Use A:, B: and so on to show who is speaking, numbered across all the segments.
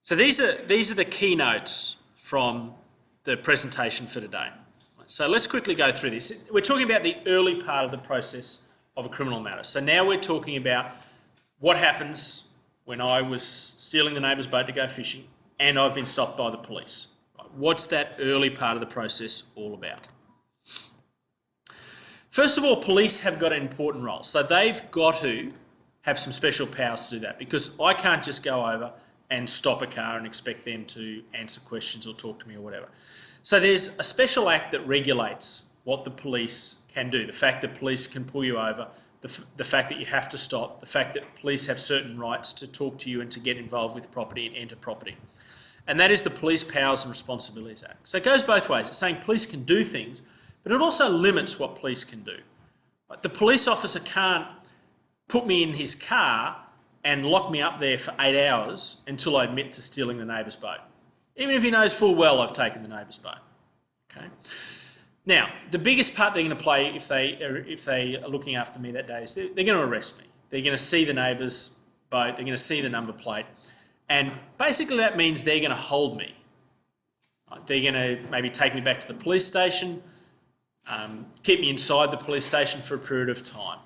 A: So these are the keynotes from the presentation for today. So let's quickly go through this. We're talking about the early part of the process of a criminal matter. So now we're talking about what happens when I was stealing the neighbour's boat to go fishing and I've been stopped by the police. What's that early part of the process all about? First of all, police have got an important role. So they've got to have some special powers to do that, because I can't just go over and stop a car and expect them to answer questions or talk to me or whatever. So there's a special act that regulates what the police can do. The fact that police can pull you over, the fact that you have to stop, the fact that police have certain rights to talk to you and to get involved with property and enter property. And that is the Police Powers and Responsibilities Act. So it goes both ways. It's saying police can do things, but it also limits what police can do. Like, the police officer can't put me in his car and lock me up there for 8 hours until I admit to stealing the neighbour's boat, even if he knows full well I've taken the neighbour's boat. Okay. Now, the biggest part they're going to play if they are looking after me that day is they're going to arrest me. They're going to see the neighbour's boat, they're going to see the number plate, and basically that means they're going to hold me. They're going to maybe take me back to the police station, keep me inside the police station for a period of time.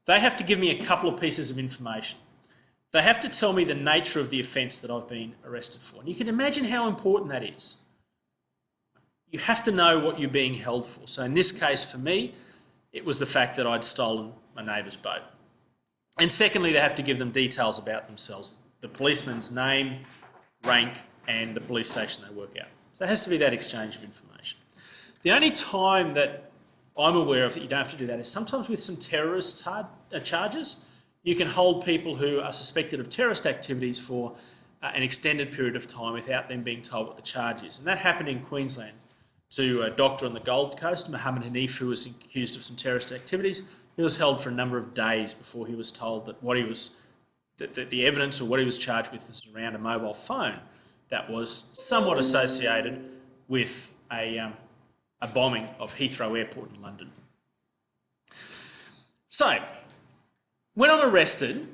A: They have to give me a couple of pieces of information. They have to tell me the nature of the offence that I've been arrested for. And you can imagine how important that is. You have to know what you're being held for. So in this case, for me, it was the fact that I'd stolen my neighbour's boat. And secondly, they have to give them details about themselves, the policeman's name, rank, and the police station they work at. So it has to be that exchange of information. The only time that I'm aware of that you don't have to do that is sometimes with some terrorist charges. You can hold people who are suspected of terrorist activities for an extended period of time without them being told what the charge is. And that happened in Queensland to a doctor on the Gold Coast, Mohammed Hanif, who was accused of some terrorist activities. He was held for a number of days before he was told that the evidence or what he was charged with was around a mobile phone that was somewhat associated with a bombing of Heathrow Airport in London. So, when I'm arrested,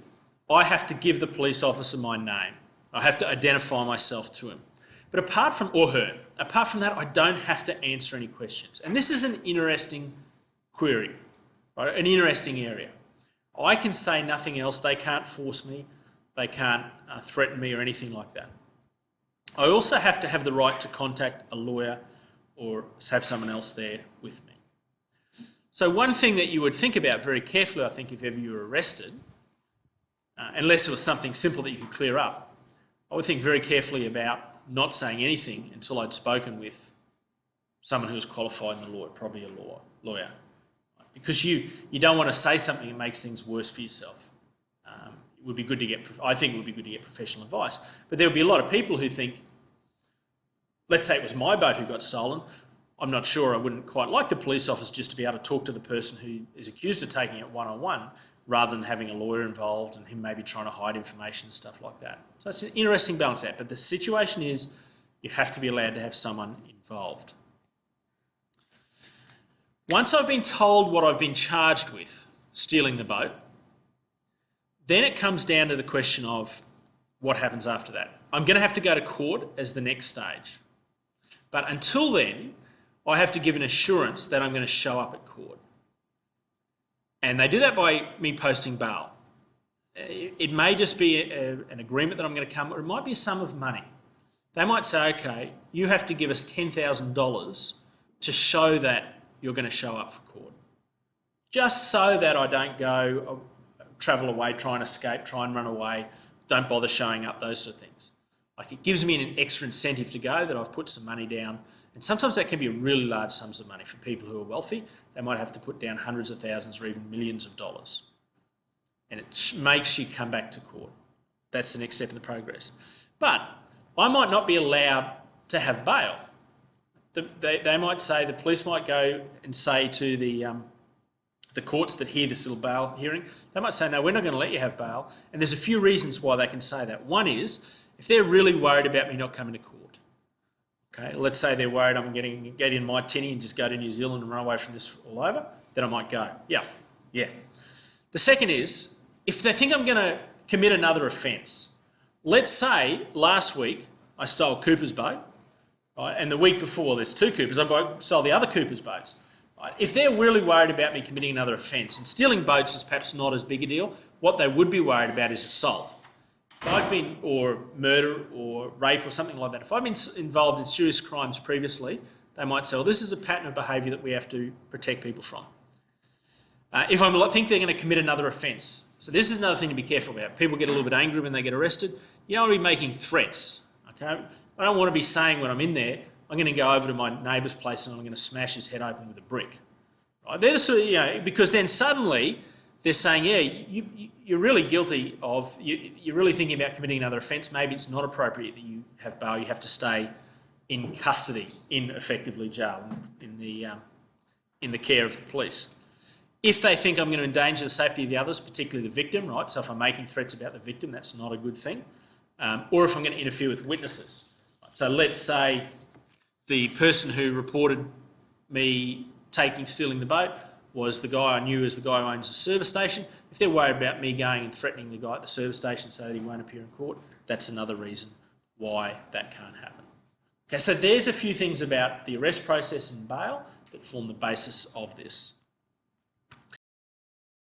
A: I have to give the police officer my name. I have to identify myself to him. But apart from that, I don't have to answer any questions. And this is an interesting query, right? An interesting area. I can say nothing else. They can't force me. They can't threaten me or anything like that. I also have to have the right to contact a lawyer or have someone else there with me. So one thing that you would think about very carefully, I think, if ever you were arrested, unless it was something simple that you could clear up, I would think very carefully about not saying anything until I'd spoken with someone who was qualified in the law, probably a lawyer. Because you don't want to say something that makes things worse for yourself. It would be good to get professional advice. But there would be a lot of people who think, let's say it was my boat who got stolen, I'm not sure, I wouldn't quite like the police officer just to be able to talk to the person who is accused of taking it one-on-one, rather than having a lawyer involved and him maybe trying to hide information and stuff like that. So it's an interesting balance act, but the situation is you have to be allowed to have someone involved. Once I've been told what I've been charged with, stealing the boat, then it comes down to the question of what happens after that. I'm going to have to go to court as the next stage. But until then, I have to give an assurance that I'm going to show up at court. And they do that by me posting bail. It may just be an agreement that I'm going to come, or it might be a sum of money. They might say, okay, you have to give us $10,000 to show that you're going to show up for court. Just so that I don't go, travel away, try and escape, try and run away, don't bother showing up, those sort of things. Like, it gives me an extra incentive to go, that I've put some money down. And sometimes that can be really large sums of money for people who are wealthy. They might have to put down hundreds of thousands or even millions of dollars. And it makes you come back to court. That's the next step in the progress. But I might not be allowed to have bail. They might say, the police might go and say to the courts that hear this little bail hearing, they might say, no, we're not going to let you have bail. And there's a few reasons why they can say that. One is, if they're really worried about me not coming to court. Okay, let's say they're worried I'm get in my tinny and just go to New Zealand and run away from this all over, then I might go. Yeah. The second is, if they think I'm going to commit another offence, Let's say last week I stole Cooper's boat, right, and the week before there's two Coopers, I sold the other Cooper's boats. Right? If they're really worried about me committing another offence, and stealing boats is perhaps not as big a deal, what they would be worried about is assault. Or murder or rape or something like that. If I've been involved in serious crimes previously, they might say, well, this is a pattern of behaviour that we have to protect people from. If I think they're going to commit another offence, so this is another thing to be careful about. People get a little bit angry when they get arrested. You don't want to be making threats, okay? I don't want to be saying when I'm in there, I'm going to go over to my neighbour's place and I'm going to smash his head open with a brick. Right? They're the sort of, because then suddenly they're saying, yeah, you're really guilty of, you're really thinking about committing another offence. Maybe it's not appropriate that you have bail. You have to stay in custody, in effectively jail, in the care of the police. If they think I'm going to endanger the safety of the others, particularly the victim, right? So if I'm making threats about the victim, that's not a good thing. Or if I'm going to interfere with witnesses. So let's say the person who reported me stealing the boat was the guy I knew as the guy who owns the service station. If they're worried about me going and threatening the guy at the service station so that he won't appear in court, that's another reason why that can't happen. Okay, so there's a few things about the arrest process and bail that form the basis of this.